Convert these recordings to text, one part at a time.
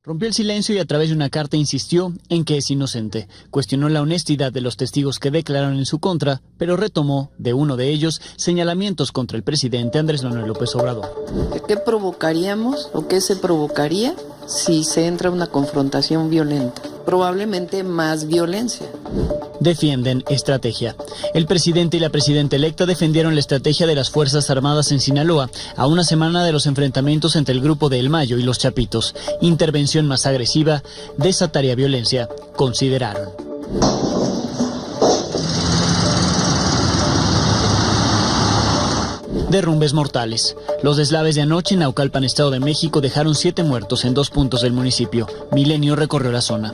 Rompió el silencio y a través de una carta insistió en que es inocente. Cuestionó la honestidad de los testigos que declararon en su contra, pero retomó de uno de ellos señalamientos contra el presidente Andrés Manuel López Obrador. ¿Qué provocaríamos o qué se provocaría si se entra a una confrontación violenta? Probablemente más violencia. Defienden estrategia. El presidente y la presidenta electa defendieron la estrategia de las Fuerzas Armadas en Sinaloa a una semana de los enfrentamientos entre el grupo de El Mayo y los Chapitos. Intervención más agresiva desataría violencia, consideraron. Derrumbes mortales. Los deslaves de anoche en Naucalpan, Estado de México, dejaron 7 muertos en 2 puntos del municipio. Milenio recorrió la zona.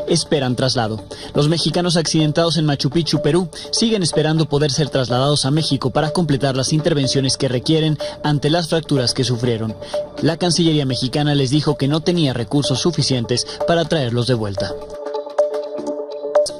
Esperan traslado. Los mexicanos accidentados en Machu Picchu, Perú, siguen esperando poder ser trasladados a México para completar las intervenciones que requieren ante las fracturas que sufrieron. La Cancillería mexicana les dijo que no tenía recursos suficientes para traerlos de vuelta.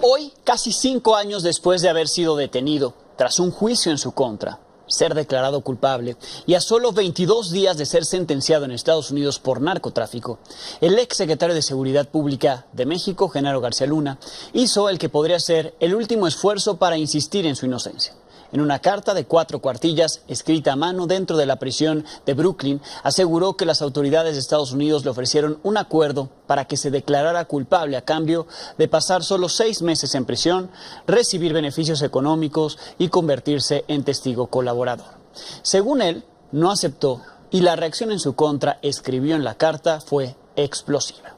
Hoy, casi 5 años después de haber sido detenido, tras un juicio en su contra, ser declarado culpable y a solo 22 días de ser sentenciado en Estados Unidos por narcotráfico, el ex secretario de Seguridad Pública de México, Genaro García Luna, hizo el que podría ser el último esfuerzo para insistir en su inocencia. En una carta de 4 cuartillas, escrita a mano dentro de la prisión de Brooklyn, aseguró que las autoridades de Estados Unidos le ofrecieron un acuerdo para que se declarara culpable a cambio de pasar solo 6 meses en prisión, recibir beneficios económicos y convertirse en testigo colaborador. Según él, no aceptó y la reacción en su contra, escribió en la carta, fue explosiva.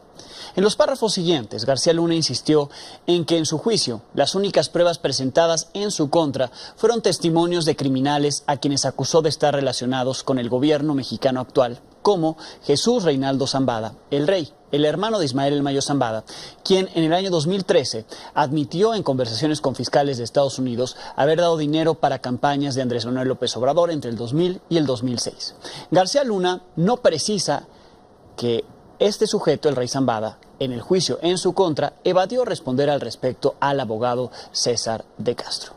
En los párrafos siguientes, García Luna insistió en que en su juicio las únicas pruebas presentadas en su contra fueron testimonios de criminales a quienes acusó de estar relacionados con el gobierno mexicano actual, como Jesús Reinaldo Zambada, el rey, el hermano de Ismael El Mayo Zambada, quien en el año 2013 admitió en conversaciones con fiscales de Estados Unidos haber dado dinero para campañas de Andrés Manuel López Obrador entre el 2000 y el 2006. García Luna no precisa que este sujeto, el rey Zambada, en el juicio en su contra, evadió responder al respecto al abogado César de Castro.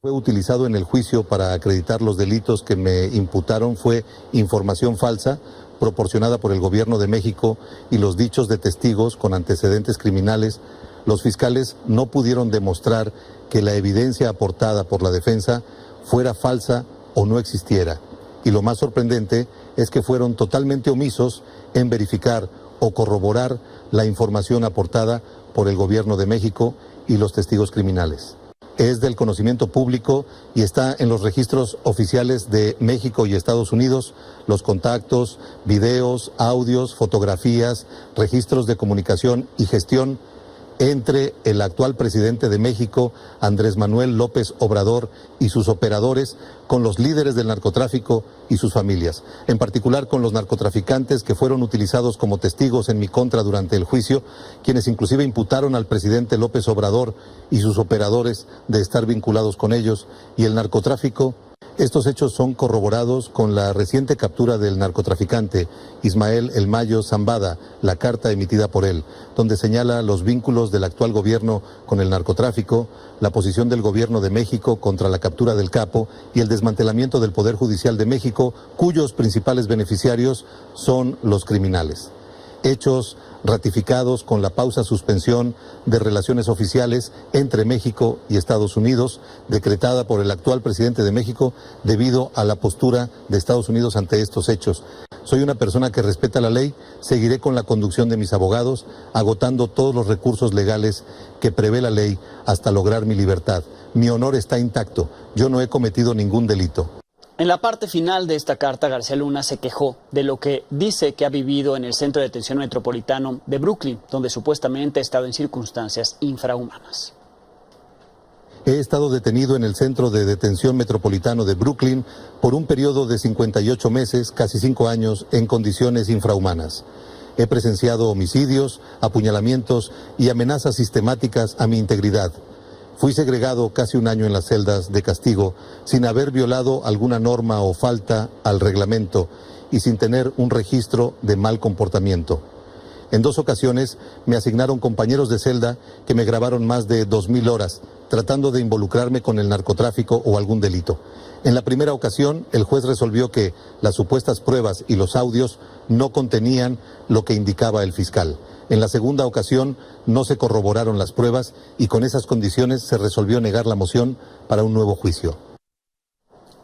Fue utilizado en el juicio para acreditar los delitos que me imputaron, fue información falsa proporcionada por el gobierno de México y los dichos de testigos con antecedentes criminales. Los fiscales no pudieron demostrar que la evidencia aportada por la defensa fuera falsa o no existiera. Y lo más sorprendente es que fueron totalmente omisos en verificar o corroborar la información aportada por el gobierno de México y los testigos criminales. Es del conocimiento público y está en los registros oficiales de México y Estados Unidos, los contactos, videos, audios, fotografías, registros de comunicación y gestión entre el actual presidente de México, Andrés Manuel López Obrador, y sus operadores, con los líderes del narcotráfico y sus familias, en particular con los narcotraficantes que fueron utilizados como testigos en mi contra durante el juicio, quienes inclusive imputaron al presidente López Obrador y sus operadores de estar vinculados con ellos y el narcotráfico. Estos hechos son corroborados con la reciente captura del narcotraficante Ismael El Mayo Zambada, la carta emitida por él, donde señala los vínculos del actual gobierno con el narcotráfico, la posición del gobierno de México contra la captura del capo y el desmantelamiento del Poder Judicial de México, cuyos principales beneficiarios son los criminales. Hechos ratificados con la suspensión de relaciones oficiales entre México y Estados Unidos, decretada por el actual presidente de México debido a la postura de Estados Unidos ante estos hechos. Soy una persona que respeta la ley, seguiré con la conducción de mis abogados, agotando todos los recursos legales que prevé la ley hasta lograr mi libertad. Mi honor está intacto, yo no he cometido ningún delito. En la parte final de esta carta, García Luna se quejó de lo que dice que ha vivido en el Centro de Detención Metropolitano de Brooklyn, donde supuestamente ha estado en circunstancias infrahumanas. He estado detenido en el Centro de Detención Metropolitano de Brooklyn por un periodo de 58 meses, casi 5 años, en condiciones infrahumanas. He presenciado homicidios, apuñalamientos y amenazas sistemáticas a mi integridad. Fui segregado casi 1 año en las celdas de castigo sin haber violado alguna norma o falta al reglamento y sin tener un registro de mal comportamiento. En 2 ocasiones me asignaron compañeros de celda que me grabaron más de 2,000 horas, tratando de involucrarme con el narcotráfico o algún delito. En la primera ocasión, el juez resolvió que las supuestas pruebas y los audios no contenían lo que indicaba el fiscal. En la segunda ocasión, no se corroboraron las pruebas y con esas condiciones se resolvió negar la moción para un nuevo juicio.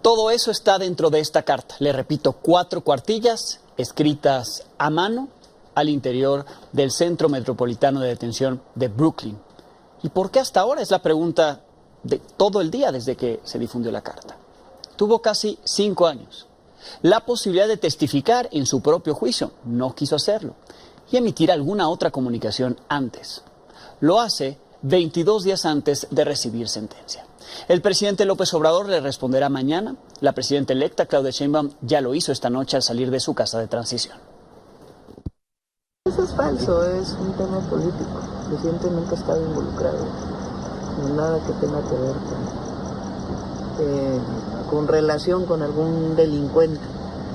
Todo eso está dentro de esta carta. Le repito, 4 cuartillas escritas a mano al interior del Centro Metropolitano de Detención de Brooklyn. ¿Y por qué hasta ahora? Es la pregunta de todo el día desde que se difundió la carta. Tuvo casi 5 años. La posibilidad de testificar en su propio juicio, no quiso hacerlo, y emitir alguna otra comunicación antes. Lo hace 22 días antes de recibir sentencia. El presidente López Obrador le responderá mañana. La presidenta electa, Claudia Sheinbaum, ya lo hizo esta noche al salir de su casa de transición. Eso es falso, es un tema político. El presidente nunca ha estado involucrado en nada que tenga que ver con relación con algún delincuente.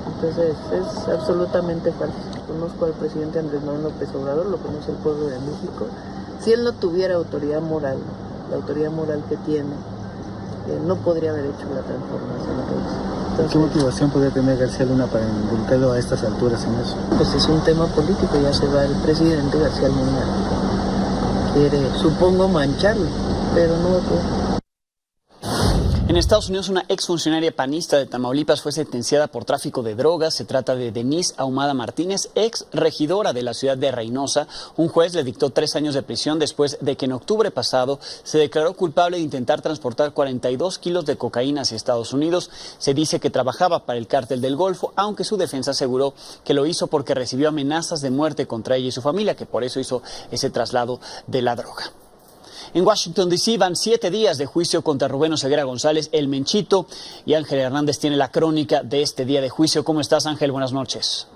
Entonces es absolutamente falso. Conozco al presidente Andrés Manuel López Obrador, lo conoce el pueblo de México. Si él no tuviera autoridad moral, la autoridad moral que tiene, no podría haber hecho la transformación que hizo. Entonces, ¿qué motivación podría tener García Luna para involucrarlo a estas alturas en eso? Pues es un tema político, ya se va el presidente García Luna. Quiere, supongo, mancharlo, pero no va a poder. En Estados Unidos, una exfuncionaria panista de Tamaulipas fue sentenciada por tráfico de drogas. Se trata de Denise Ahumada Martínez, ex regidora de la ciudad de Reynosa. Un juez le dictó 3 años de prisión después de que en octubre pasado se declaró culpable de intentar transportar 42 kilos de cocaína hacia Estados Unidos. Se dice que trabajaba para el Cártel del Golfo, aunque su defensa aseguró que lo hizo porque recibió amenazas de muerte contra ella y su familia, que por eso hizo ese traslado de la droga. En Washington, D.C. van 7 días de juicio contra Rubén Oseguera González, el Menchito, y Ángel Hernández tiene la crónica de este día de juicio. ¿Cómo estás, Ángel? Buenas noches.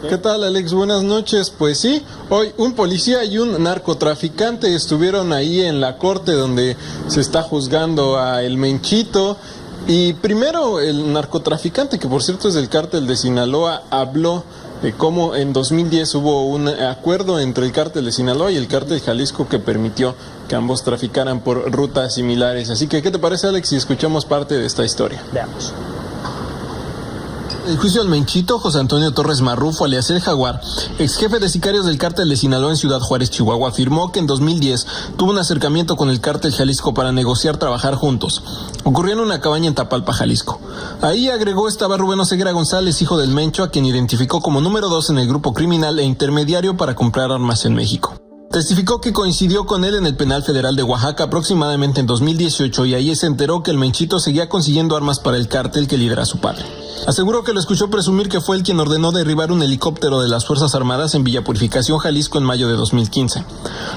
¿Qué tal, Alex? Buenas noches. Pues sí, hoy un policía y un narcotraficante estuvieron ahí en la corte donde se está juzgando a el Menchito. Y primero el narcotraficante, que por cierto es del Cártel de Sinaloa, habló de cómo en 2010 hubo un acuerdo entre el Cártel de Sinaloa y el Cártel de Jalisco que permitió que ambos traficaran por rutas similares. Así que, ¿qué te parece, Alex, si escuchamos parte de esta historia? Veamos. El juicio al Menchito, José Antonio Torres Marrufo, alias El Jaguar, ex jefe de sicarios del Cártel de Sinaloa en Ciudad Juárez, Chihuahua, afirmó que en 2010 tuvo un acercamiento con el Cártel Jalisco para negociar trabajar juntos. Ocurrió en una cabaña en Tapalpa, Jalisco. Ahí, agregó, estaba Rubén Oseguera González, hijo del Mencho, a quien identificó como número 2 en el grupo criminal e intermediario para comprar armas en México. Testificó que coincidió con él en el Penal Federal de Oaxaca aproximadamente en 2018 y ahí se enteró que el Menchito seguía consiguiendo armas para el cártel que lidera su padre. Aseguró que lo escuchó presumir que fue él quien ordenó derribar un helicóptero de las Fuerzas Armadas en Villa Purificación, Jalisco, en mayo de 2015.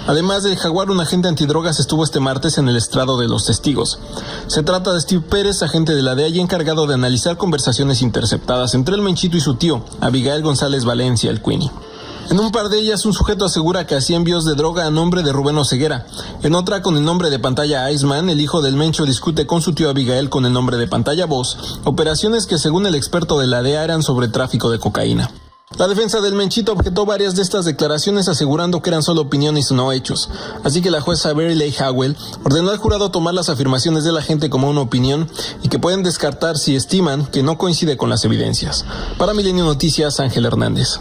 Además del Jaguar, un agente antidrogas estuvo este martes en el estrado de los testigos. Se trata de Steve Pérez, agente de la DEA y encargado de analizar conversaciones interceptadas entre el Menchito y su tío, Abigail González Valencia, el Queenie. En un par de ellas, un sujeto asegura que hacía envíos de droga a nombre de Rubén Oseguera. En otra, con el nombre de pantalla Iceman, el hijo del Mencho discute con su tío Abigail con el nombre de pantalla Voz, operaciones que según el experto de la DEA eran sobre tráfico de cocaína. La defensa del Menchito objetó varias de estas declaraciones asegurando que eran solo opiniones y no hechos. Así que la jueza Beryl A. Howell ordenó al jurado tomar las afirmaciones de la gente como una opinión y que pueden descartar si estiman que no coincide con las evidencias. Para Milenio Noticias, Ángel Hernández.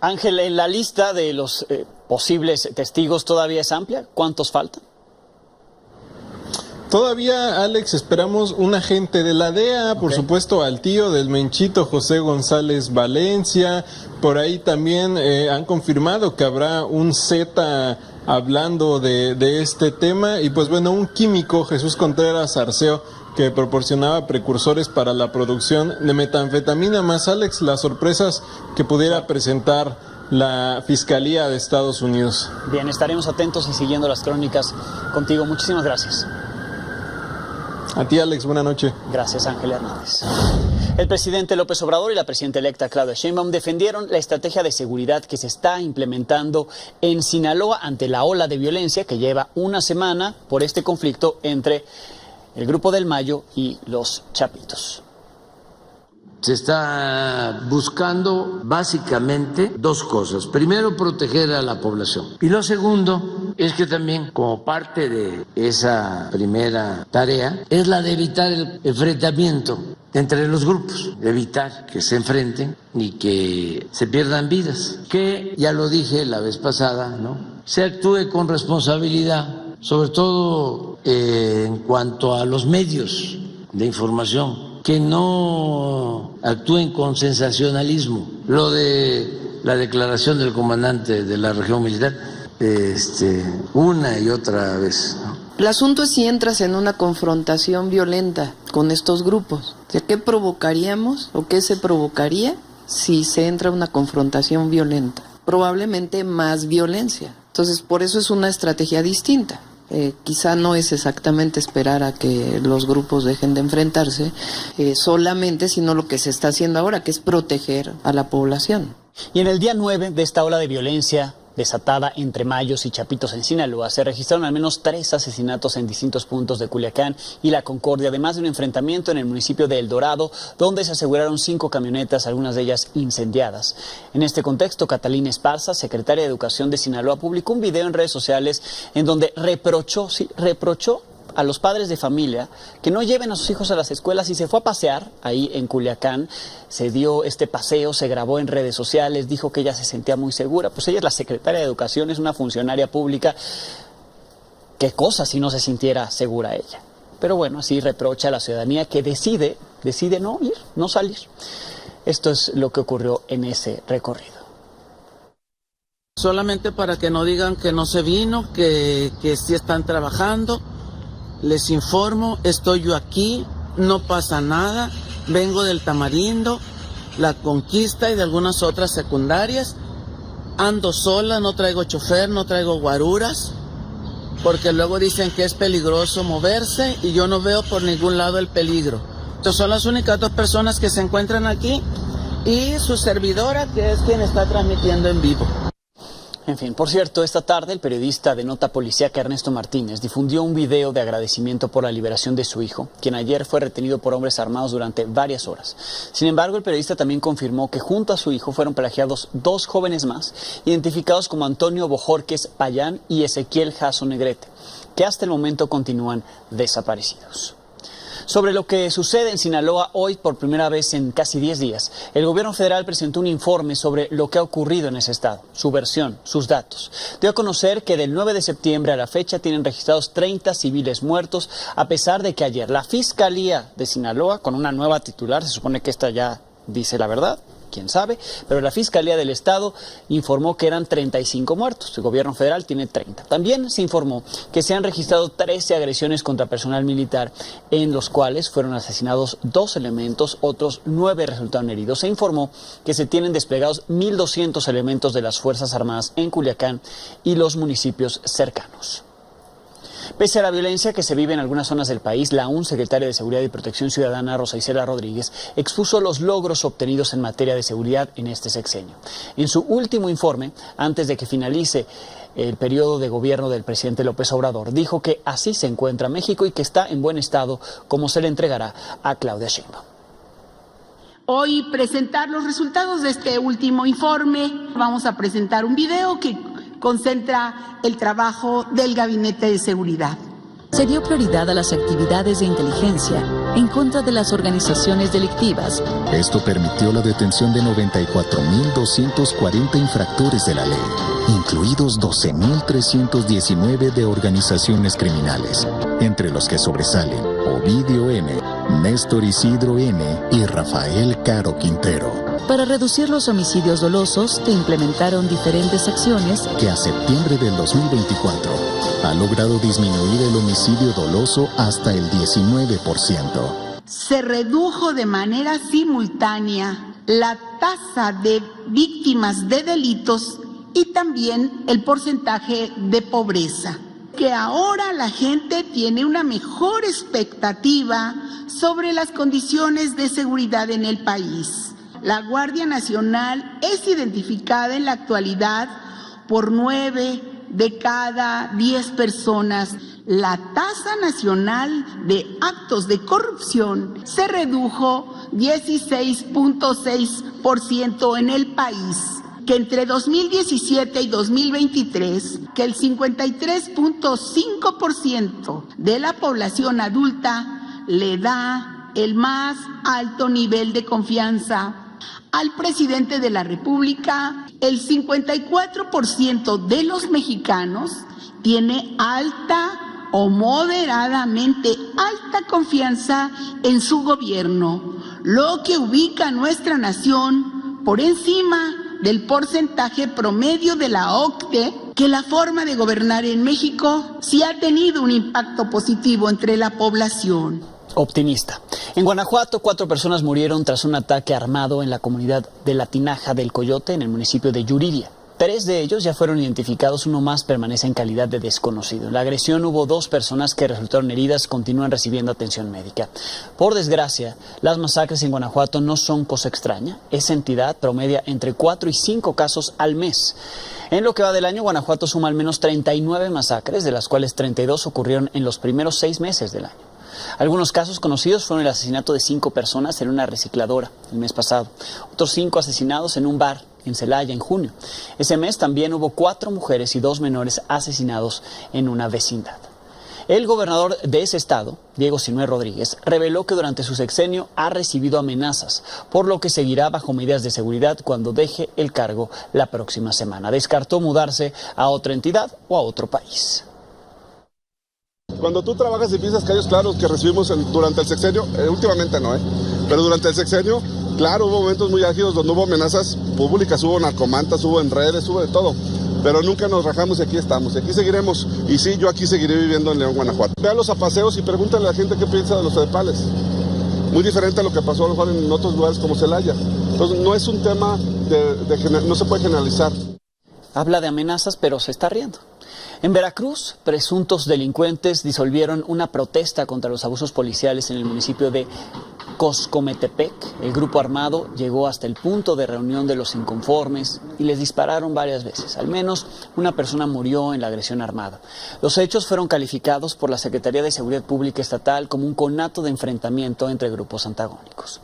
Ángel, en la lista de los posibles testigos todavía es amplia. ¿Cuántos faltan? Todavía, Alex, esperamos un agente de la DEA, por supuesto al tío del Menchito, José González Valencia. Por ahí también han confirmado que habrá un Z hablando de este tema. Y pues bueno, un químico, Jesús Contreras Arceo, que proporcionaba precursores para la producción de metanfetamina. Más, Alex, las sorpresas que pudiera presentar la Fiscalía de Estados Unidos. Bien, estaremos atentos y siguiendo las crónicas contigo. Muchísimas gracias. A ti, Alex, buena noche. Gracias, Ángel Hernández. El presidente López Obrador y la presidenta electa Claudia Sheinbaum defendieron la estrategia de seguridad que se está implementando en Sinaloa ante la ola de violencia que lleva una semana por este conflicto entre el Grupo del Mayo y los Chapitos. Se está buscando básicamente dos cosas. Primero, proteger a la población. Y lo segundo es que también, como parte de esa primera tarea, es la de evitar el enfrentamiento entre los grupos, evitar que se enfrenten y que se pierdan vidas. Que, ya lo dije la vez pasada, ¿no?, se actúe con responsabilidad, sobre todo en cuanto a los medios de información, que no actúen con sensacionalismo. Lo de la declaración del comandante de la región militar, una y otra vez, ¿no? El asunto es si entras en una confrontación violenta con estos grupos. O sea, ¿qué provocaríamos o qué se provocaría si se entra en una confrontación violenta? Probablemente más violencia. Entonces, por eso es una estrategia distinta. Quizá no es exactamente esperar a que los grupos dejen de enfrentarse solamente, sino lo que se está haciendo ahora, que es proteger a la población. Y en el día 9 de esta ola de violencia desatada entre Mayos y Chapitos en Sinaloa, se registraron al menos 3 asesinatos en distintos puntos de Culiacán y La Concordia, además de un enfrentamiento en el municipio de El Dorado, donde se aseguraron 5 camionetas, algunas de ellas incendiadas. En este contexto, Catalina Esparza, secretaria de Educación de Sinaloa, publicó un video en redes sociales en donde reprochó a los padres de familia que no lleven a sus hijos a las escuelas, y se fue a pasear ahí en Culiacán. Se dio este paseo, se grabó en redes sociales, dijo que ella se sentía muy segura. Pues ella es la secretaria de Educación, es una funcionaria pública. ¿Qué cosa si no se sintiera segura ella? Pero bueno, así reprocha a la ciudadanía que decide no ir, no salir. Esto es lo que ocurrió en ese recorrido. Solamente para que no digan que no se vino, que sí están trabajando. Les informo, estoy yo aquí, no pasa nada, vengo del Tamarindo, La Conquista y de algunas otras secundarias. Ando sola, no traigo chofer, no traigo guaruras, porque luego dicen que es peligroso moverse y yo no veo por ningún lado el peligro. Estas son las únicas 2 personas que se encuentran aquí y su servidora, que es quien está transmitiendo en vivo. En fin, por cierto, esta tarde el periodista de Nota Policíaca Ernesto Martínez difundió un video de agradecimiento por la liberación de su hijo, quien ayer fue retenido por hombres armados durante varias horas. Sin embargo, el periodista también confirmó que junto a su hijo fueron plagiados 2 jóvenes más, identificados como Antonio Bojorquez Payán y Ezequiel Jasso Negrete, que hasta el momento continúan desaparecidos. Sobre lo que sucede en Sinaloa hoy por primera vez en casi 10 días, el gobierno federal presentó un informe sobre lo que ha ocurrido en ese estado, su versión, sus datos. Dio a conocer que del 9 de septiembre a la fecha tienen registrados 30 civiles muertos, a pesar de que ayer la Fiscalía de Sinaloa, con una nueva titular, se supone que esta ya dice la verdad, quién sabe, pero la Fiscalía del Estado informó que eran 35 muertos. El gobierno federal tiene 30. También se informó que se han registrado 13 agresiones contra personal militar, en los cuales fueron asesinados 2 elementos, otros 9 resultaron heridos. Se informó que se tienen desplegados 1.200 elementos de las Fuerzas Armadas en Culiacán y los municipios cercanos. Pese a la violencia que se vive en algunas zonas del país, la aún secretaria de Seguridad y Protección Ciudadana, Rosa Isela Rodríguez, expuso los logros obtenidos en materia de seguridad en este sexenio. En su último informe, antes de que finalice el periodo de gobierno del presidente López Obrador, dijo que así se encuentra México y que está en buen estado, como se le entregará a Claudia Sheinbaum. Hoy presentar los resultados de este último informe. Vamos a presentar un video que concentra el trabajo del Gabinete de Seguridad. Se dio prioridad a las actividades de inteligencia en contra de las organizaciones delictivas. Esto permitió la detención de 94.240 infractores de la ley, incluidos 12.319 de organizaciones criminales, entre los que sobresalen Ovidio M., Néstor Isidro N. y Rafael Caro Quintero. Para reducir los homicidios dolosos, se implementaron diferentes acciones que a septiembre del 2024 ha logrado disminuir el homicidio doloso hasta el 19%. Se redujo de manera simultánea la tasa de víctimas de delitos y también el porcentaje de pobreza. Que ahora la gente tiene una mejor expectativa sobre las condiciones de seguridad en el país. La Guardia Nacional es identificada en la actualidad por 9 de cada 10 personas. la tasa nacional de actos de corrupción se redujo 16.6% en el país, que entre 2017 y 2023, que el 53.5% de la población adulta le da el más alto nivel de confianza al presidente de la República. El 54% de los mexicanos tiene alta o moderadamente alta confianza en su gobierno, lo que ubica a nuestra nación por encima del porcentaje promedio de la OCDE, que la forma de gobernar en México sí ha tenido un impacto positivo entre la población. Optimista. En Guanajuato, 4 personas murieron tras un ataque armado en la comunidad de La Tinaja del Coyote, en el municipio de Yuriria. 3 de ellos ya fueron identificados, uno más permanece en calidad de desconocido. En la agresión hubo 2 personas que resultaron heridas, continúan recibiendo atención médica. Por desgracia, las masacres en Guanajuato no son cosa extraña. Esa entidad promedia entre 4 y 5 casos al mes. En lo que va del año, Guanajuato suma al menos 39 masacres, de las cuales 32 ocurrieron en los primeros 6 meses del año. Algunos casos conocidos fueron el asesinato de 5 personas en una recicladora el mes pasado, otros 5 asesinados en un bar en Celaya en junio. Ese mes también hubo 4 mujeres y 2 menores asesinados en una vecindad. El gobernador de ese estado, Diego Sinue Rodríguez, reveló que durante su sexenio ha recibido amenazas, por lo que seguirá bajo medidas de seguridad cuando deje el cargo la próxima semana. Descartó mudarse a otra entidad o a otro país. Cuando tú trabajas y piensas callos claros que recibimos durante el sexenio, últimamente no, pero durante el sexenio, claro, hubo momentos muy ágidos donde hubo amenazas públicas, hubo narcomantas, hubo en redes, hubo de todo, pero nunca nos rajamos y aquí estamos, y aquí seguiremos, y sí, yo aquí seguiré viviendo en León, Guanajuato. Véalos a paseos y pregúntale a la gente qué piensa de los edepales. Muy diferente a lo que pasó a lo mejor en otros lugares como Celaya. Entonces no es un tema no se puede generalizar. Habla de amenazas, pero se está riendo. En Veracruz, presuntos delincuentes disolvieron una protesta contra los abusos policiales en el municipio de Coscometepec. El grupo armado llegó hasta el punto de reunión de los inconformes y les dispararon varias veces. Al menos una persona murió en la agresión armada. Los hechos fueron calificados por la Secretaría de Seguridad Pública Estatal como un conato de enfrentamiento entre grupos antagónicos.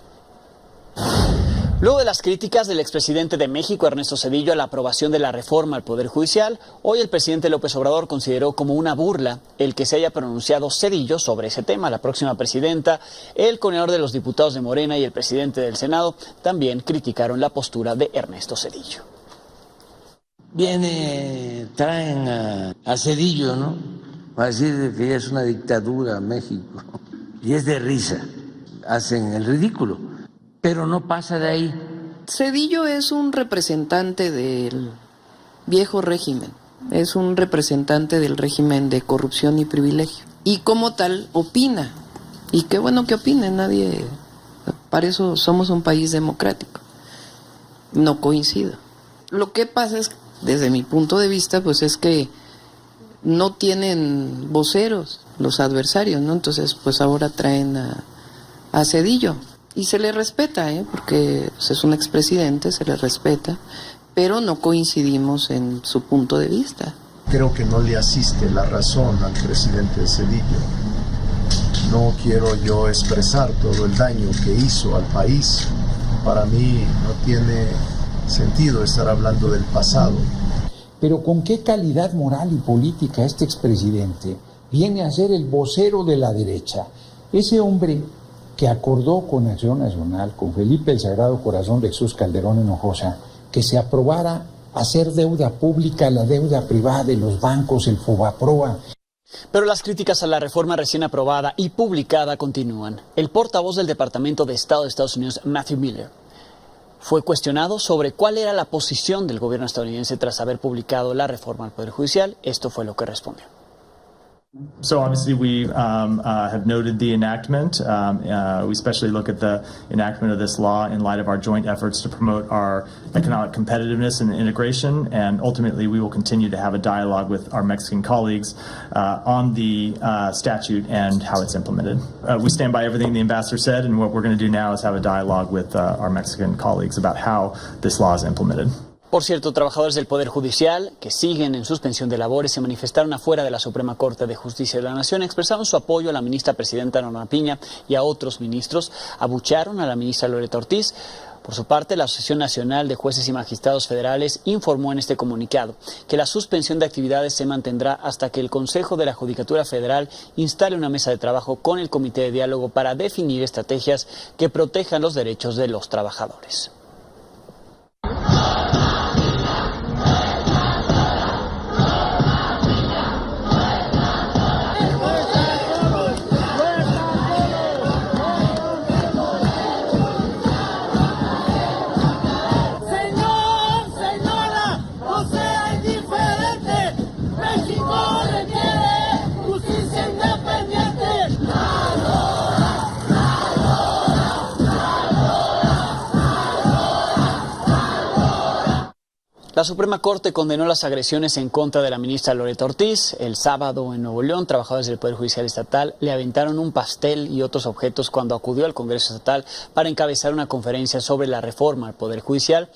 Luego de las críticas del expresidente de México, Ernesto Zedillo, a la aprobación de la reforma al Poder Judicial, hoy el presidente López Obrador consideró como una burla el que se haya pronunciado Zedillo sobre ese tema. La próxima presidenta, el coordinador de los diputados de Morena y el presidente del Senado también criticaron la postura de Ernesto Zedillo. Traen a Zedillo, ¿no? Va a decir que es una dictadura México. Y es de risa. Hacen el ridículo. Pero no pasa de ahí. Zedillo es un representante del viejo régimen, es un representante del régimen de corrupción y privilegio. Y como tal opina, y qué bueno que opine, para eso somos un país democrático. No coincido. Lo que pasa es, desde mi punto de vista, pues es que no tienen voceros los adversarios, ¿no? Entonces, pues ahora traen a Zedillo. Y se le respeta, porque es un expresidente, se le respeta, pero no coincidimos en su punto de vista. Creo que no le asiste la razón al presidente Zedillo. No quiero yo expresar todo el daño que hizo al país. Para mí no tiene sentido estar hablando del pasado. Pero ¿con qué calidad moral y política este expresidente viene a ser el vocero de la derecha? Ese hombre que acordó con Acción Nacional, con Felipe el Sagrado Corazón de Jesús Calderón Hinojosa, que se aprobara hacer deuda pública la deuda privada de los bancos, el Fobaproa. Pero las críticas a la reforma recién aprobada y publicada continúan. El portavoz del Departamento de Estado de Estados Unidos, Matthew Miller, fue cuestionado sobre cuál era la posición del gobierno estadounidense tras haber publicado la reforma al Poder Judicial. Esto fue lo que respondió. So obviously we have noted the enactment. We especially look at the enactment of this law in light of our joint efforts to promote our economic competitiveness and integration, and ultimately we will continue to have a dialogue with our Mexican colleagues on the statute and how it's implemented. We stand by everything the ambassador said, and what we're going to do now is have a dialogue with our Mexican colleagues about how this law is implemented. Por cierto, trabajadores del Poder Judicial que siguen en suspensión de labores se manifestaron afuera de la Suprema Corte de Justicia de la Nación, expresaron su apoyo a la ministra presidenta Norma Piña y a otros ministros, abuchearon a la ministra Loretta Ortiz. Por su parte, la Asociación Nacional de Jueces y Magistrados Federales informó en este comunicado que la suspensión de actividades se mantendrá hasta que el Consejo de la Judicatura Federal instale una mesa de trabajo con el Comité de Diálogo para definir estrategias que protejan los derechos de los trabajadores. La Suprema Corte condenó las agresiones en contra de la ministra Loretta Ortiz. El sábado en Nuevo León, trabajadores del Poder Judicial Estatal le aventaron un pastel y otros objetos cuando acudió al Congreso Estatal para encabezar una conferencia sobre la reforma al Poder Judicial.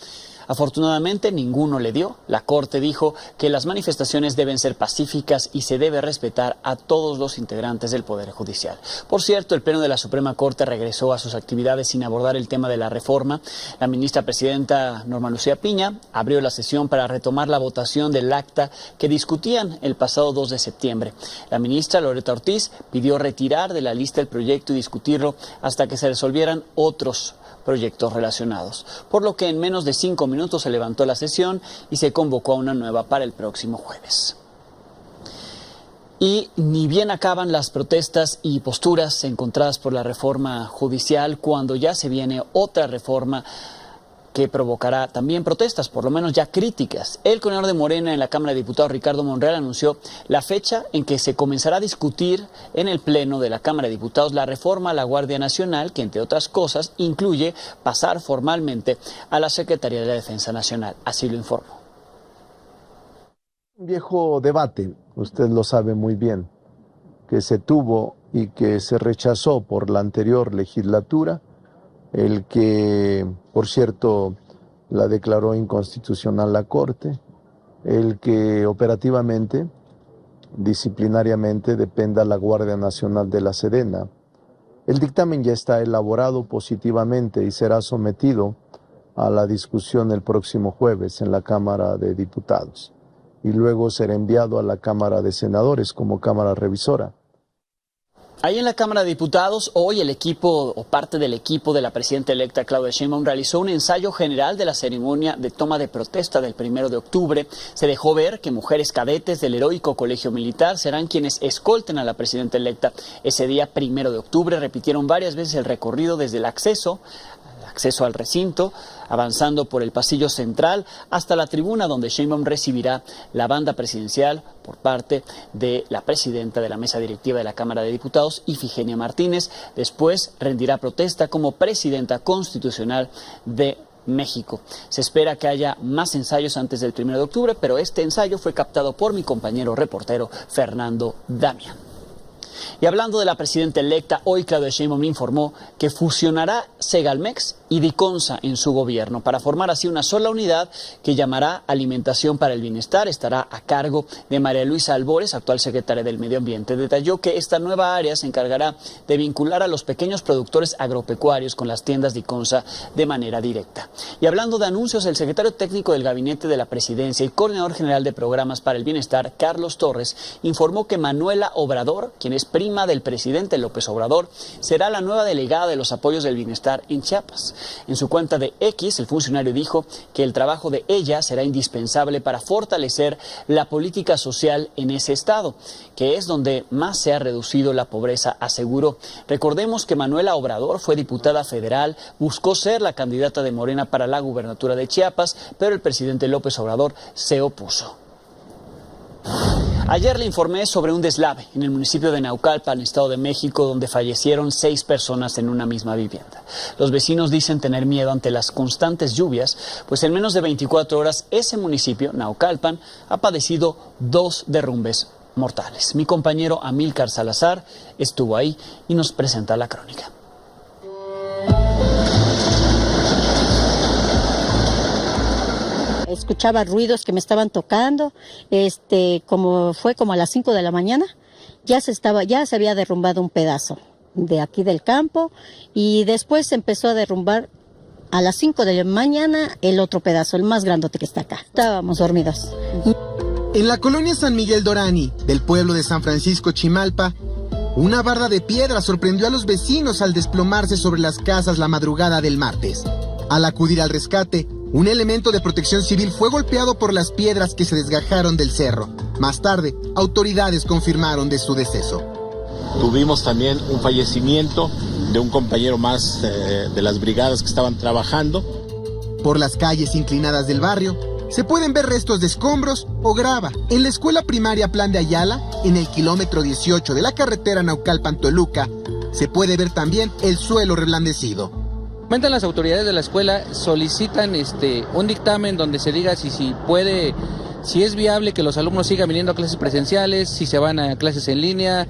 Afortunadamente, ninguno le dio. La Corte dijo que las manifestaciones deben ser pacíficas y se debe respetar a todos los integrantes del Poder Judicial. Por cierto, el Pleno de la Suprema Corte regresó a sus actividades sin abordar el tema de la reforma. La ministra presidenta Norma Lucía Piña abrió la sesión para retomar la votación del acta que discutían el pasado 2 de septiembre. La ministra Loretta Ortiz pidió retirar de la lista el proyecto y discutirlo hasta que se resolvieran otros proyectos relacionados, por lo que en menos de 5 minutos se levantó la sesión y se convocó a una nueva para el próximo jueves. Y ni bien acaban las protestas y posturas encontradas por la reforma judicial cuando ya se viene otra reforma que provocará también protestas, por lo menos ya críticas. El coordinador de Morena en la Cámara de Diputados, Ricardo Monreal, anunció la fecha en que se comenzará a discutir en el Pleno de la Cámara de Diputados la reforma a la Guardia Nacional, que entre otras cosas incluye pasar formalmente a la Secretaría de la Defensa Nacional. Así lo informó. Un viejo debate, usted lo sabe muy bien, que se tuvo y que se rechazó por la anterior legislatura, el que, por cierto, la declaró inconstitucional la Corte, el que operativamente, disciplinariamente, dependa la Guardia Nacional de la Sedena. El dictamen ya está elaborado positivamente y será sometido a la discusión el próximo jueves en la Cámara de Diputados y luego será enviado a la Cámara de Senadores como Cámara Revisora. Ahí en la Cámara de Diputados, hoy el equipo o parte del equipo de la presidenta electa Claudia Sheinbaum realizó un ensayo general de la ceremonia de toma de protesta del 1 de octubre. Se dejó ver que mujeres cadetes del heroico Colegio Militar serán quienes escolten a la presidenta electa. Ese día 1 de octubre repitieron varias veces el recorrido desde el acceso al recinto, avanzando por el pasillo central hasta la tribuna donde Sheinbaum recibirá la banda presidencial por parte de la presidenta de la mesa directiva de la Cámara de Diputados, Ifigenia Martínez. Después rendirá protesta como presidenta constitucional de México. Se espera que haya más ensayos antes del 1 de octubre, pero este ensayo fue captado por mi compañero reportero Fernando Damián. Y hablando de la presidenta electa, hoy Claudia Sheinbaum informó que fusionará Segalmex y Diconsa en su gobierno para formar así una sola unidad que llamará Alimentación para el Bienestar. Estará a cargo de María Luisa Albores, actual secretaria del Medio Ambiente. Detalló que esta nueva área se encargará de vincular a los pequeños productores agropecuarios con las tiendas Diconsa de manera directa. Y hablando de anuncios, el secretario técnico del Gabinete de la Presidencia y coordinador general de programas para el bienestar, Carlos Torres, informó que Manuela Obrador, quien es prima del presidente López Obrador, será la nueva delegada de los apoyos del bienestar en Chiapas. En su cuenta de X, el funcionario dijo que el trabajo de ella será indispensable para fortalecer la política social en ese estado, que es donde más se ha reducido la pobreza, aseguró. Recordemos que Manuela Obrador fue diputada federal, buscó ser la candidata de Morena para la gubernatura de Chiapas, pero el presidente López Obrador se opuso. Ayer le informé sobre un deslave en el municipio de Naucalpan, Estado de México, donde fallecieron 6 personas en una misma vivienda. Los vecinos dicen tener miedo ante las constantes lluvias, pues en menos de 24 horas ese municipio, Naucalpan, ha padecido 2 derrumbes mortales. Mi compañero Amílcar Salazar estuvo ahí y nos presenta la crónica. escuchaba ruidos que me estaban tocando, como a las 5 de la mañana, ya se había derrumbado un pedazo de aquí del campo y después se empezó a derrumbar a las 5 de la mañana el otro pedazo, el más grandote que está acá. Estábamos dormidos. En la colonia San Miguel Dorani, del pueblo de San Francisco Chimalpa, una barda de piedra sorprendió a los vecinos al desplomarse sobre las casas la madrugada del martes. Al acudir al rescate, un elemento de protección civil fue golpeado por las piedras que se desgajaron del cerro. Más tarde, autoridades confirmaron de su deceso. Tuvimos también un fallecimiento de un compañero más de las brigadas que estaban trabajando. Por las calles inclinadas del barrio, se pueden ver restos de escombros o grava. En la escuela primaria Plan de Ayala, en el kilómetro 18 de la carretera Naucalpan-Toluca, se puede ver también el suelo reblandecido. Comentan las autoridades de la escuela, solicitan un dictamen donde se diga si es viable que los alumnos sigan viniendo a clases presenciales, si se van a clases en línea.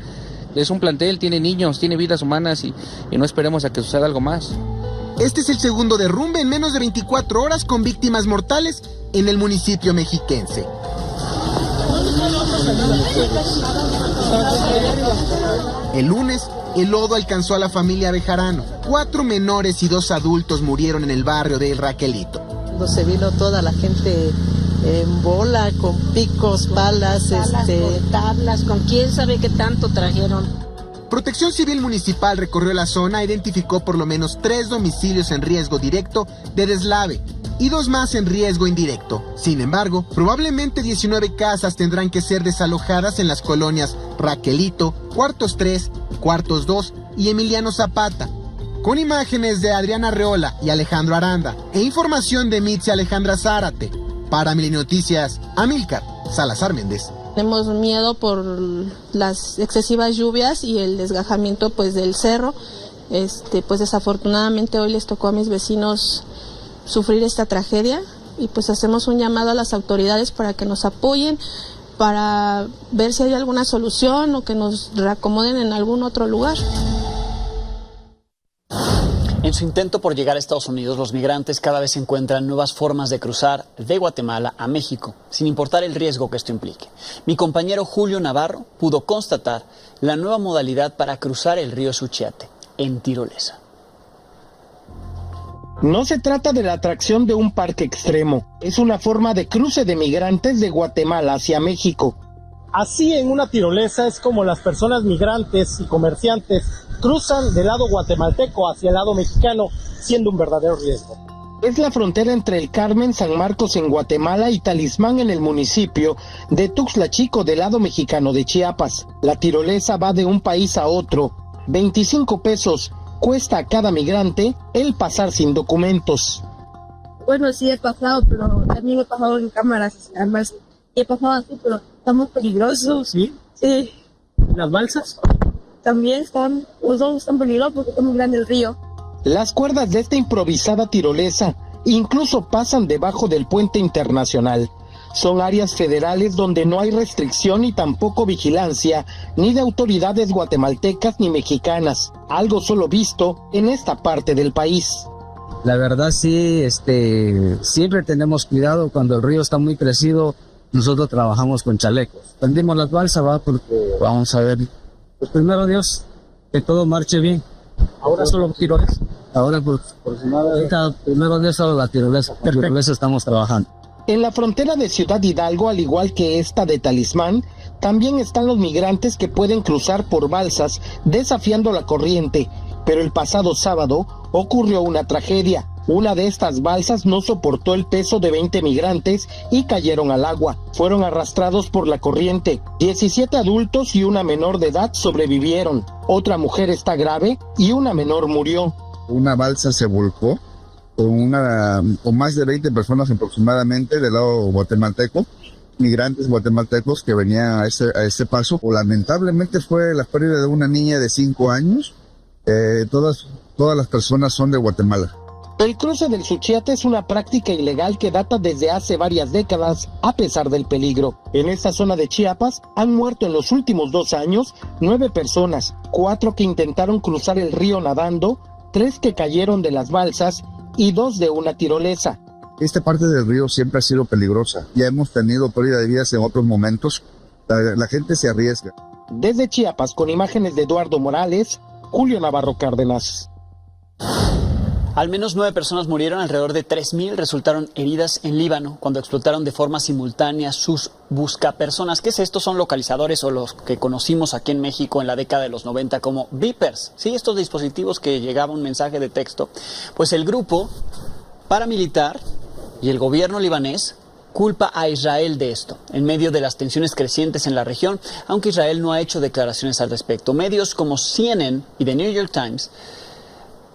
Es un plantel, tiene niños, tiene vidas humanas y no esperemos a que suceda algo más. Este es el segundo derrumbe en menos de 24 horas con víctimas mortales en el municipio mexiquense. El lunes, el lodo alcanzó a la familia Bejarano. 4 menores y 2 adultos murieron en el barrio de El Raquelito. Cuando se vino toda la gente en bola, con picos, palas, con tablas, con quién sabe qué tanto trajeron. Protección Civil Municipal recorrió la zona, identificó por lo menos 3 domicilios en riesgo directo de deslave y 2 más en riesgo indirecto. Sin embargo, probablemente 19 casas tendrán que ser desalojadas en las colonias Raquelito, Cuartos 3, Cuartos 2 y Emiliano Zapata. Con imágenes de Adriana Reola y Alejandro Aranda e información de Mitzi Alejandra Zárate. Para Milenio Noticias, Amílcar Salazar Méndez. Tenemos miedo por las excesivas lluvias y el desgajamiento del cerro. Pues desafortunadamente hoy les tocó a mis vecinos sufrir esta tragedia y pues hacemos un llamado a las autoridades para que nos apoyen, para ver si hay alguna solución o que nos reacomoden en algún otro lugar. En su intento por llegar a Estados Unidos, los migrantes cada vez encuentran nuevas formas de cruzar de Guatemala a México, sin importar el riesgo que esto implique. Mi compañero Julio Navarro pudo constatar la nueva modalidad para cruzar el río Suchiate, en tirolesa. No se trata de la atracción de un parque extremo, es una forma de cruce de migrantes de Guatemala hacia México. Así, en una tirolesa es como las personas migrantes y comerciantes cruzan del lado guatemalteco hacia el lado mexicano, siendo un verdadero riesgo. Es la frontera entre el Carmen San Marcos en Guatemala y Talismán en el municipio de Tuxtla Chico del lado mexicano de Chiapas. La tirolesa va de un país a otro. 25 pesos cuesta a cada migrante el pasar sin documentos. Bueno, sí he pasado, pero también he pasado en cámaras. Además, he pasado así, pero estamos peligrosos. ¿Sí? Sí. ¿Las balsas? También están peligrosos porque está muy grande el río. Las cuerdas de esta improvisada tirolesa incluso pasan debajo del puente internacional. Son áreas federales donde no hay restricción y tampoco vigilancia, ni de autoridades guatemaltecas ni mexicanas, algo solo visto en esta parte del país. La verdad sí, siempre tenemos cuidado cuando el río está muy crecido. Nosotros trabajamos con chalecos. Prendimos las balsas, porque vamos a ver. Pues primero Dios, que todo marche bien. Ahora solo tirolesa. Ahora primero Dios solo la tirolesa. Tirolesa estamos trabajando. En la frontera de Ciudad Hidalgo, al igual que esta de Talismán, también están los migrantes que pueden cruzar por balsas desafiando la corriente. Pero el pasado sábado ocurrió una tragedia. Una de estas balsas no soportó el peso de 20 migrantes y cayeron al agua. Fueron arrastrados por la corriente. 17 adultos y una menor de edad sobrevivieron. Otra mujer está grave y una menor murió. Una balsa se volcó con más de 20 personas aproximadamente del lado guatemalteco, migrantes guatemaltecos que venían a este paso. Lamentablemente fue la pérdida de una niña de 5 años. Todas las personas son de Guatemala. El cruce del Suchiate es una práctica ilegal que data desde hace varias décadas, a pesar del peligro. En esta zona de Chiapas han muerto en los últimos 2 años 9 personas, 4 que intentaron cruzar el río nadando, 3 que cayeron de las balsas y 2 de una tirolesa. Esta parte del río siempre ha sido peligrosa. Ya hemos tenido pérdida de vidas en otros momentos. La gente se arriesga. Desde Chiapas, con imágenes de Eduardo Morales, Julio Navarro Cárdenas. Al menos 9 personas murieron, alrededor de 3.000 resultaron heridas en Líbano cuando explotaron de forma simultánea sus buscapersonas. ¿Qué es esto? Son localizadores o los que conocimos aquí en México en la década de los 90 como beepers. Sí, estos dispositivos que llegaba un mensaje de texto. Pues el grupo paramilitar y el gobierno libanés culpa a Israel de esto, en medio de las tensiones crecientes en la región, aunque Israel no ha hecho declaraciones al respecto. Medios como CNN y The New York Times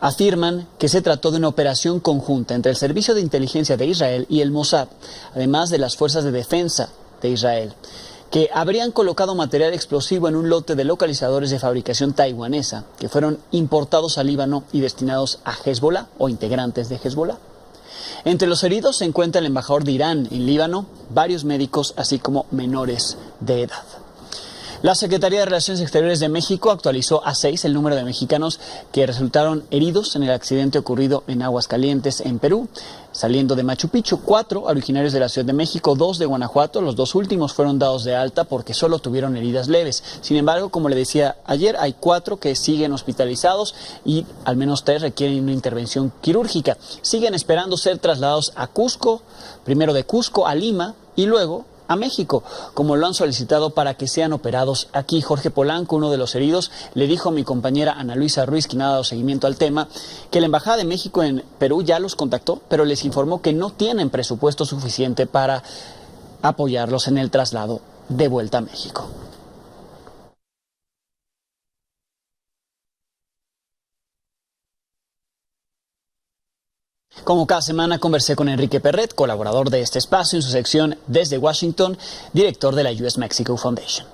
afirman que se trató de una operación conjunta entre el Servicio de Inteligencia de Israel y el Mossad, además de las Fuerzas de Defensa de Israel, que habrían colocado material explosivo en un lote de localizadores de fabricación taiwanesa que fueron importados al Líbano y destinados a Hezbollah o integrantes de Hezbollah. Entre los heridos se encuentra el embajador de Irán en Líbano, varios médicos, así como menores de edad. La Secretaría de Relaciones Exteriores de México actualizó a 6 el número de mexicanos que resultaron heridos en el accidente ocurrido en Aguascalientes, en Perú, saliendo de Machu Picchu. 4 originarios de la Ciudad de México, 2 de Guanajuato. Los 2 últimos fueron dados de alta porque solo tuvieron heridas leves. Sin embargo, como le decía ayer, hay 4 que siguen hospitalizados y al menos 3 requieren una intervención quirúrgica. Siguen esperando ser trasladados a Cusco, primero de Cusco a Lima y luego a México, como lo han solicitado para que sean operados aquí. Jorge Polanco, uno de los heridos, le dijo a mi compañera Ana Luisa Ruiz, quien ha dado seguimiento al tema, que la Embajada de México en Perú ya los contactó, pero les informó que no tienen presupuesto suficiente para apoyarlos en el traslado de vuelta a México. Como cada semana conversé con Enrique Perret, colaborador de este espacio en su sección Desde Washington, director de la US Mexico Foundation.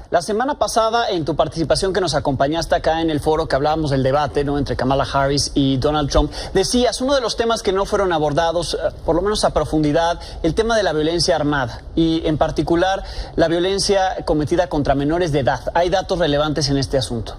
La semana pasada, en tu participación que nos acompañaste acá en el foro que hablábamos del debate, ¿no?, entre Kamala Harris y Donald Trump, decías, uno de los temas que no fueron abordados, por lo menos a profundidad, el tema de la violencia armada y en particular la violencia cometida contra menores de edad. ¿Hay datos relevantes en este asunto?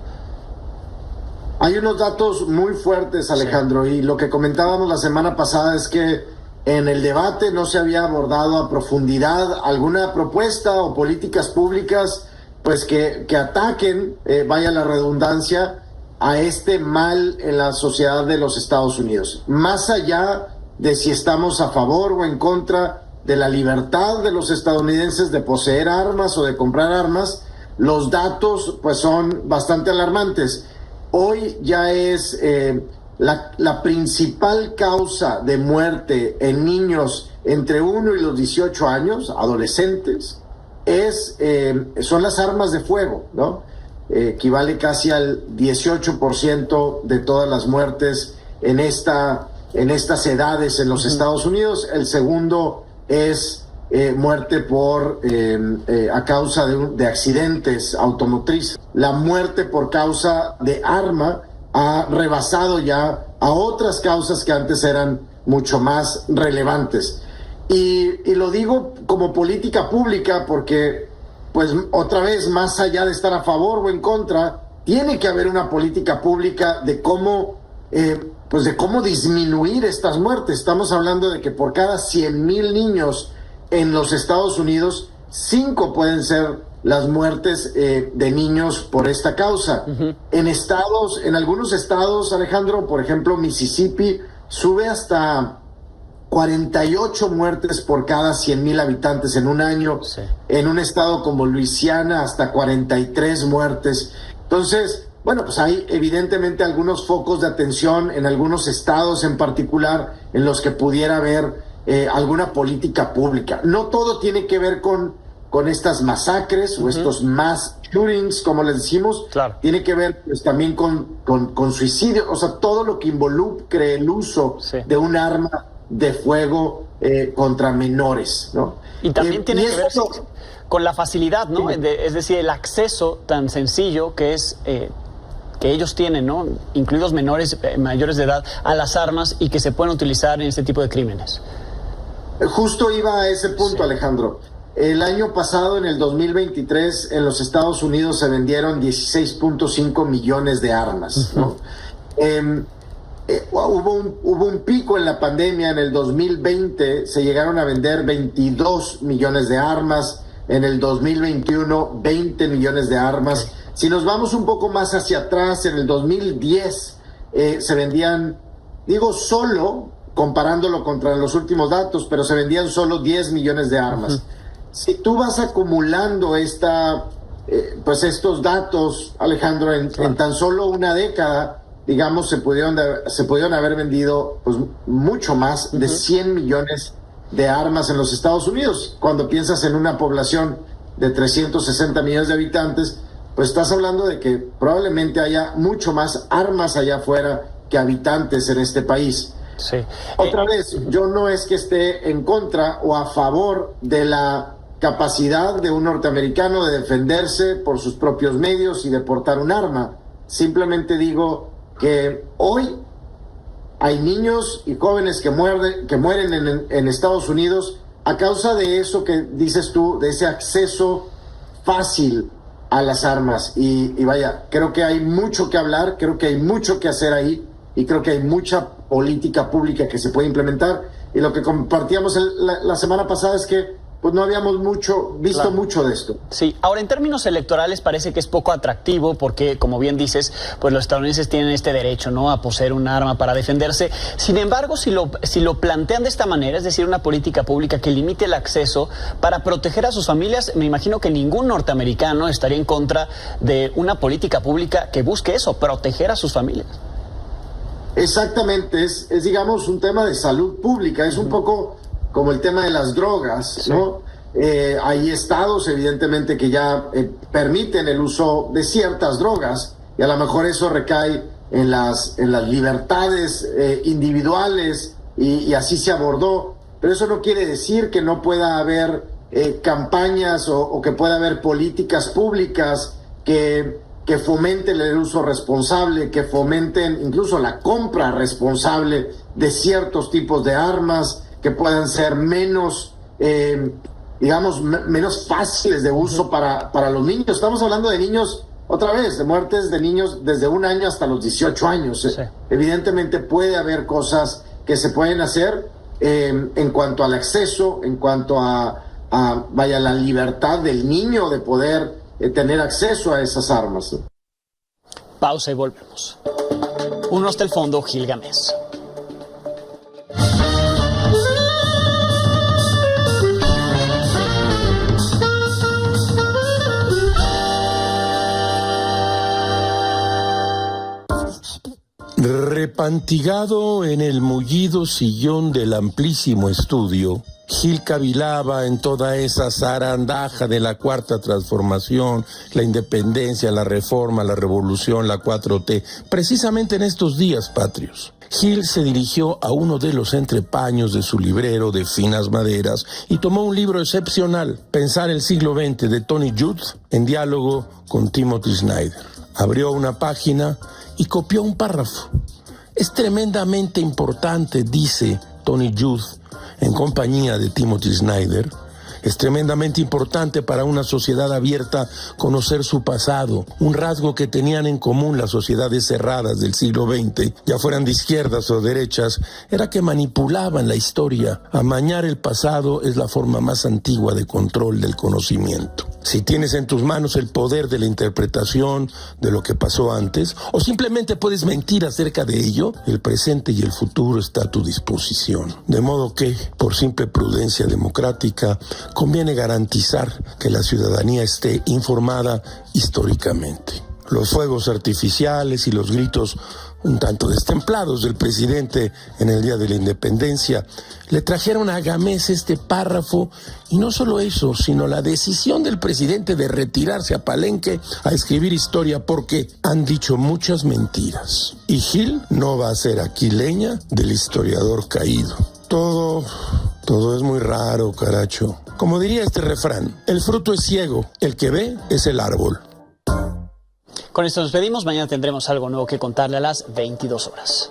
Hay unos datos muy fuertes, Alejandro, y lo que comentábamos la semana pasada es que en el debate no se había abordado a profundidad alguna propuesta o políticas públicas pues que ataquen, vaya la redundancia, a este mal en la sociedad de los Estados Unidos. Más allá de si estamos a favor o en contra de la libertad de los estadounidenses de poseer armas o de comprar armas, los datos pues son bastante alarmantes. Hoy ya es la principal causa de muerte en niños entre 1 y los 18 años, adolescentes, son las armas de fuego, ¿no? Equivale casi al 18% de todas las muertes en estas edades en los Estados Unidos. El segundo es muerte a causa de accidentes automotrices. La muerte por causa de arma ha rebasado ya a otras causas que antes eran mucho más relevantes. Y lo digo como política pública porque, pues otra vez, más allá de estar a favor o en contra, tiene que haber una política pública de cómo disminuir estas muertes. Estamos hablando de que por cada 100,000 niños en los Estados Unidos, 5 pueden ser las muertes de niños por esta causa. Uh-huh. En algunos estados, Alejandro, por ejemplo, Mississippi, sube hasta 48 muertes por cada 100,000 habitantes en un año. Sí. En un estado como Luisiana, hasta 43 muertes. Entonces, bueno, pues hay evidentemente algunos focos de atención en algunos estados en particular en los que pudiera haber alguna política pública. No todo tiene que ver con estas masacres o estos mass shootings, como les decimos. Claro. Tiene que ver pues también con suicidio, o sea, todo lo que involucre el uso de un arma de fuego contra menores, ¿no? Y también tiene que ver con la facilidad, ¿no? Sí. Es decir, el acceso tan sencillo que es que ellos tienen, ¿no?, incluidos mayores de edad, a las armas y que se pueden utilizar en este tipo de crímenes. Justo iba a ese punto, sí. Alejandro. El año pasado, en el 2023, en los Estados Unidos se vendieron 16.5 millones de armas, ¿no? hubo un pico en la pandemia. En el 2020 se llegaron a vender 22 millones de armas, en el 2021 20 millones de armas. Si nos vamos un poco más hacia atrás, en el 2010 se vendían, solo, comparándolo contra los últimos datos, pero se vendían solo 10 millones de armas. Si tú vas acumulando estos datos, Alejandro, en tan solo una década, digamos, se pudieron haber vendido pues mucho más de 100 millones de armas en los Estados Unidos. Cuando piensas en una población de 360 millones de habitantes, pues estás hablando de que probablemente haya mucho más armas allá afuera que habitantes en este país. Sí. Otra vez, yo no es que esté en contra o a favor de la capacidad de un norteamericano de defenderse por sus propios medios y de portar un arma. Simplemente digo que hoy hay niños y jóvenes que mueren en Estados Unidos a causa de eso que dices tú, de ese acceso fácil a las armas. Y vaya, creo que hay mucho que hablar, creo que hay mucho que hacer ahí, y creo que hay mucha política pública que se puede implementar. Y lo que compartíamos la semana pasada es que pues no habíamos visto mucho de esto. Sí, ahora en términos electorales parece que es poco atractivo porque, como bien dices, pues los estadounidenses tienen este derecho, ¿no?, a poseer un arma para defenderse. Sin embargo, si lo plantean de esta manera, es decir, una política pública que limite el acceso para proteger a sus familias, me imagino que ningún norteamericano estaría en contra de una política pública que busque eso, proteger a sus familias. Exactamente, es digamos un tema de salud pública, es un poco como el tema de las drogas, ¿no? Hay estados, evidentemente, que ya permiten el uso de ciertas drogas, y a lo mejor eso recae en las libertades individuales, y así se abordó, pero eso no quiere decir que no pueda haber campañas o que pueda haber políticas públicas que fomenten el uso responsable, que fomenten incluso la compra responsable de ciertos tipos de armas, que puedan ser menos, menos fáciles de uso para los niños. Estamos hablando de niños, otra vez, de muertes de niños desde 1 año hasta los 18 años. Sí. Evidentemente puede haber cosas que se pueden hacer en cuanto al acceso, en cuanto a la libertad del niño de poder tener acceso a esas armas. Pausa y volvemos. Uno hasta el fondo, Gilgamesh. Repantigado en el mullido sillón del amplísimo estudio, Gil cavilaba en toda esa zarandaja de la Cuarta Transformación, la independencia, la reforma, la revolución, la 4T, precisamente en estos días patrios. Gil se dirigió a uno de los entrepaños de su librero de finas maderas y tomó un libro excepcional, Pensar el siglo XX, de Tony Judt, en diálogo con Timothy Snyder. Abrió una página y copió un párrafo. Es tremendamente importante, dice Tony Judt, en compañía de Timothy Snyder, es tremendamente importante para una sociedad abierta conocer su pasado. Un rasgo que tenían en común las sociedades cerradas del siglo XX, ya fueran de izquierdas o derechas, era que manipulaban la historia. Amañar el pasado es la forma más antigua de control del conocimiento. Si tienes en tus manos el poder de la interpretación de lo que pasó antes, o simplemente puedes mentir acerca de ello, el presente y el futuro está a tu disposición. De modo que, por simple prudencia democrática, conviene garantizar que la ciudadanía esté informada históricamente. Los fuegos artificiales y los gritos un tanto destemplados del presidente en el Día de la Independencia le trajeron a Gámez este párrafo, y no solo eso, sino la decisión del presidente de retirarse a Palenque a escribir historia, porque han dicho muchas mentiras. Y Gil no va a ser aquí leña del historiador caído. Todo es muy raro, caracho. Como diría este refrán, el fruto es ciego, el que ve es el árbol. Con esto nos despedimos. Mañana tendremos algo nuevo que contarle a las 22 horas.